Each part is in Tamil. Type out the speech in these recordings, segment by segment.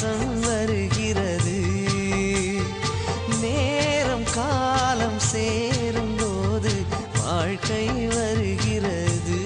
பாசம் வருகிறது. நேரம் காலம் சேரும் போது வாழ்க்கை வருகிறது.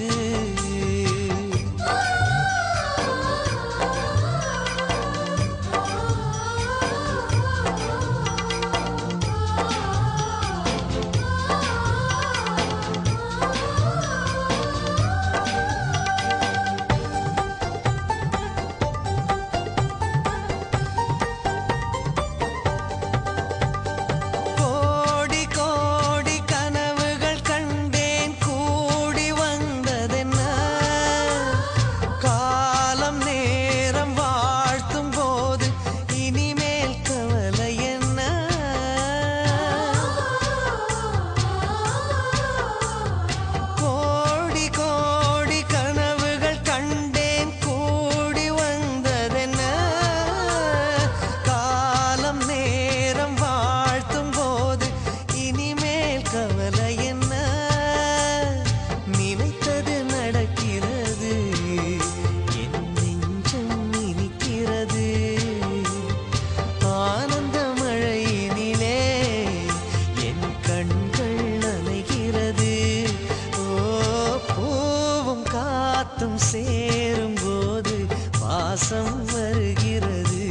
சேரும் போது பாசம் வருகிறது.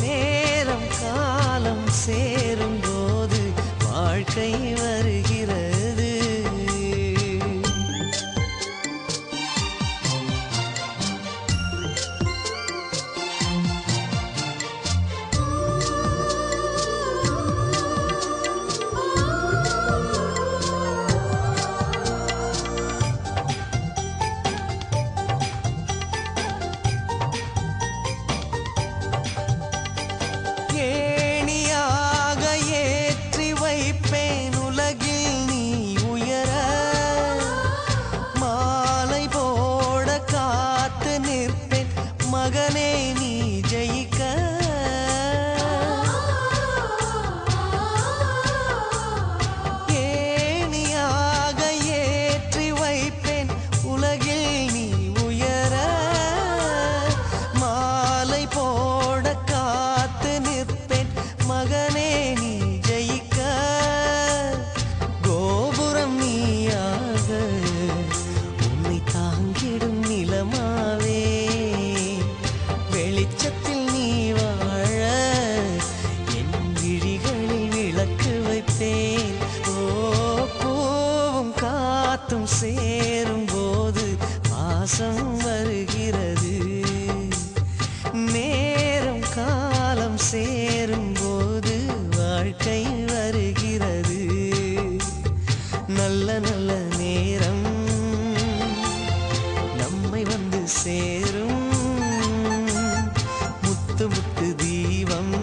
நேரம் காலம் சேரும் போது வாழ்க்கை வருகிறது. மகனே நீ ஜெயிக்க ஏணியாக ஏற்றி வைப்பேன் உலகில் நீ உயர. மாலை போட காத்து நிற்பேன் மகனே நீ ஜெயிக்க. கோபுரம் நீயாக உன்னை தாங்கிடும் நிலமாவே வெளிச்சத்தில் நீ வாழ என் விழிகளில் விளக்கு வைப்பேன். ஓ பூவும் காத்தும் சேரும் போது பாசம் வருகிறது. நேரம் காலம் சேரும் போது வாழ்க்கை வருகிறது. நல்ல நல்ல நேரம் நம்மை வந்து சேரும். முத்து முத்து தீபம்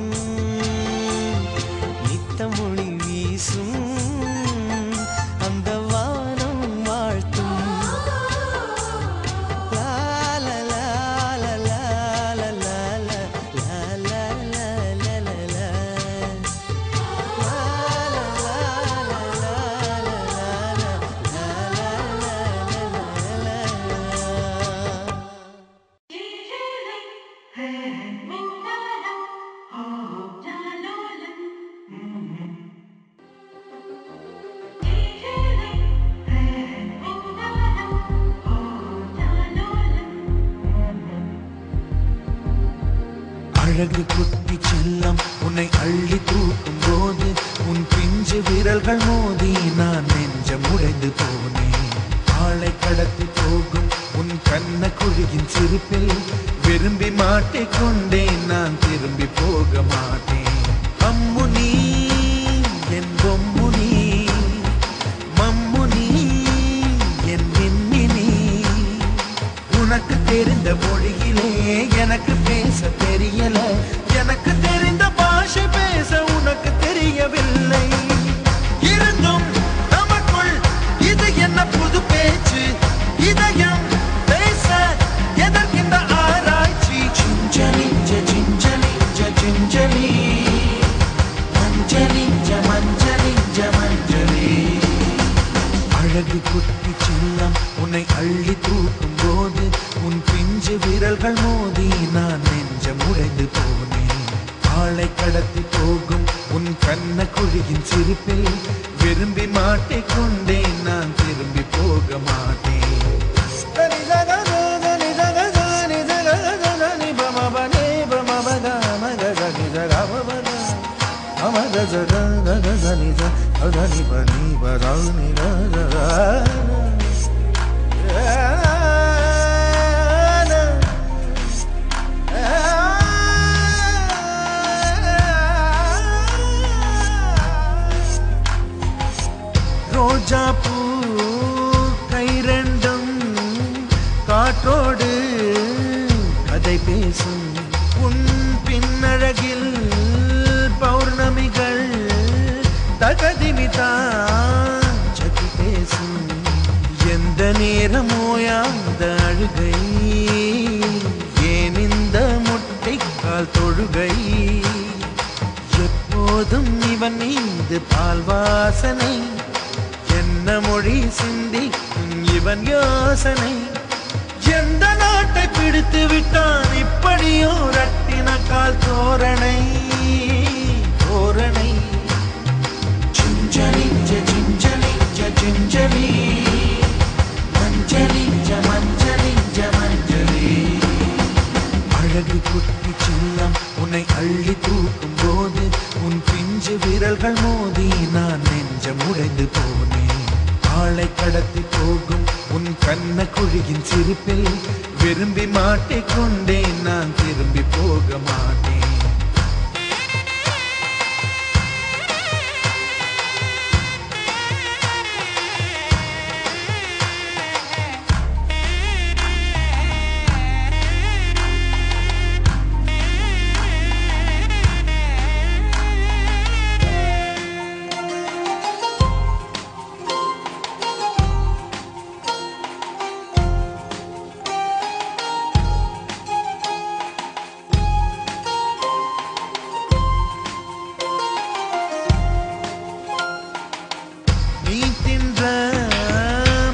நித்தம் ஒளி வீசும். அந்த வானம் வாழ்த்தும். அழகு குட்டி செல்லம் உன்னை அள்ளி தூக்கும் போது உன் பிஞ்சு விரல்கள் மோதி நான் நெஞ்சம் உடைந்து போனேன். ஆளை கடத்தி போகும் உன் கண்ண குழியின் சிரிப்பில் விரும்பி மாட்டிக்கொண்டேன். நான் திரும்பி போக மாட்டேன். அம்மு நீ என் பொம்மு நீ, மம்மு நீ என் மின்மினி. உனக்கு தெரிந்த மொழியிலே எனக்கு பேச தெரியல. எனக்கு தெரிந்த பாஷை பேச உனக்கு தெரியவில்லை. இருந்தும் நமக்குள் இது என்ன புது பேச்சு? இதயம் பேச எதற்கின்ற ஆராய்ச்சி? சிஞ்சலிஞ்ச சிஞ்சலிஞ்ச சிஞ்சலி, மஞ்சளிஞ்ச மஞ்சளிஞ்ச மஞ்சளி. அழகு குட்டி செல்லம் உன்னை அள்ளி தூக்கும் போது உன் பிஞ்சு விரல்கள் மோதி நான் நெஞ்ச நெஞ்சம் உடைந்து போனேன். ஆளை கடத்தி போகும் உன் கண்ண குழியின் சிரிப்பில் விரும்பி மாட்டிக்கொண்டேன். நான் திரும்பி போக மாட்டேன். ரோஜா பூ கை ரெண்டும் காற்றோடு கதை பேசும். உன் பின்னழகில் பௌர்ணமிகள் தகதிமிதான் சதி பேசும். எந்த நேரமோயாந்த அழுகை, ஏன் இந்த முட்டைக்கால் தொழுகை. எப்போதும் இவன் மீது பால் வாசனை, என்ன மொழி சிந்திக்கும் இவன் யோசனை. எந்த நாட்டை பிடித்து விட்டான் இப்படியோ ரட்டின கால் தோரணை தோரணை. Gingelly gingelly gingelly மஞ்சளி மஞ்சளி மஞ்சளி. அழகு குட்டி செல்லம் உன்னை அள்ளி தூக்கும் போது உன் பிஞ்சு விரல்கள் மோதி நான் நெஞ்சம் உடைந்து போனேன். ஆளை கடத்தி போகும் உன் கண்ண குழியின் சிரிப்பில் விரும்பி மாட்டிக்கொண்டேன். நான் திரும்பி போக மாட்டேன்.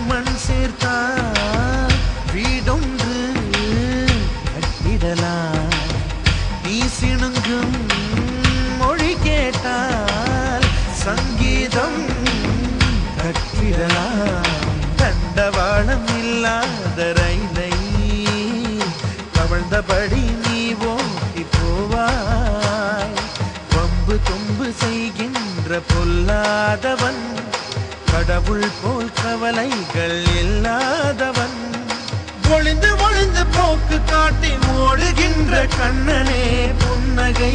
மண் சேர்த்தா வீடொன்று கட்டிடலாம். நீ சிணுங்கும் மொழி கேட்டால் சங்கீதம் கட்டிடலாம். தண்டவாளம் இல்லாத ரயிலை கவழ்ந்தபடி நீ ஓட்டி போவாய். வம்பு தும்பு செய்கின்ற பொல்லாதவன், கடவுள் போல் கவலைகள் இல்லாதவன். ஒளிந்து ஒளிந்து போக்கு காட்டி ஓடுகின்ற கண்ணனே புன்னகை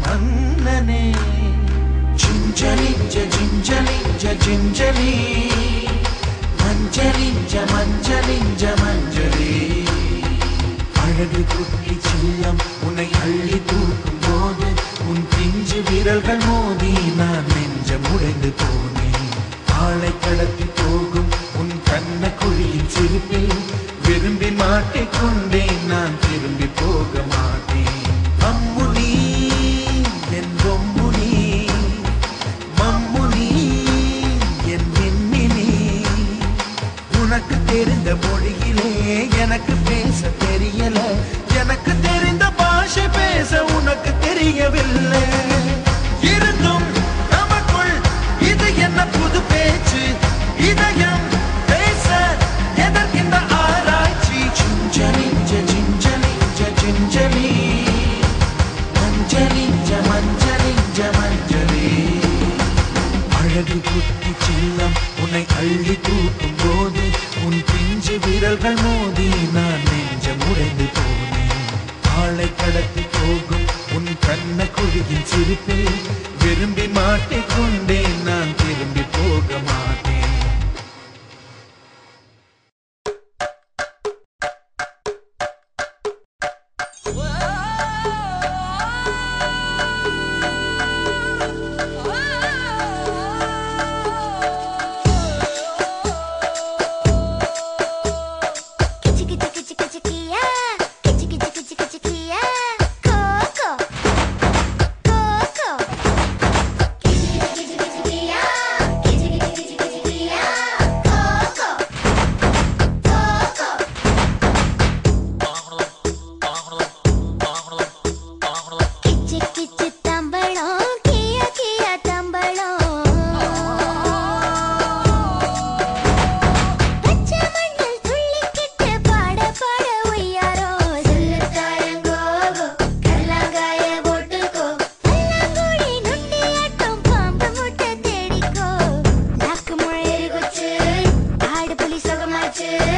மன்னனே. Gingelly gingelly gingelly மஞ்சளி மஞ்சளி மஞ்சளி. அழகு குட்டி செல்லம் உன்னை அள்ளி தூக்கும் போது உன் பிஞ்சு விரல்கள் மோதி நான் நெஞ்சம் உடைந்து போனேன். ஆளை கடத்தி போகும் உன் கண்ண குழியின் சிரிப்பில் விரும்பி மாட்டிக்கொண்டேன். நான் திரும்பி போக மாட்டேன். அம்முனி என் பொம்முனி, மம்முனி என் மின்மினி. உனக்கு தெரிந்த மொழியிலே எனக்கு பேச தெரியல, எனக்கு தெரிந்த பாஷை பேச உனக்கு தெரியவில்லை. இருந்தும் நமக்குள் இது என்ன புது பேச்சு, இதயம் பேச எதற்கின்ற ஆராய்ச்சி. Gingelly gingelly gingelly மஞ்சளி மஞ்சளி மஞ்சளி. அழகு குட்டி செல்லம் உன்னை அள்ளி தூக்கும் போது உன் பிஞ்சு விரல்கள் மோதி நான் நெஞ்சம் உடைந்து போனேன். ஆளை கடத்தி போகும் உன் கண்ண குழியின் சிரிப்பில் விரும்பி மாட்டிக்கொண்டேன். நான் திரும்பி போக மாட்டேன். Kitty, kitty, kitty, kitty, kitty, போச்சு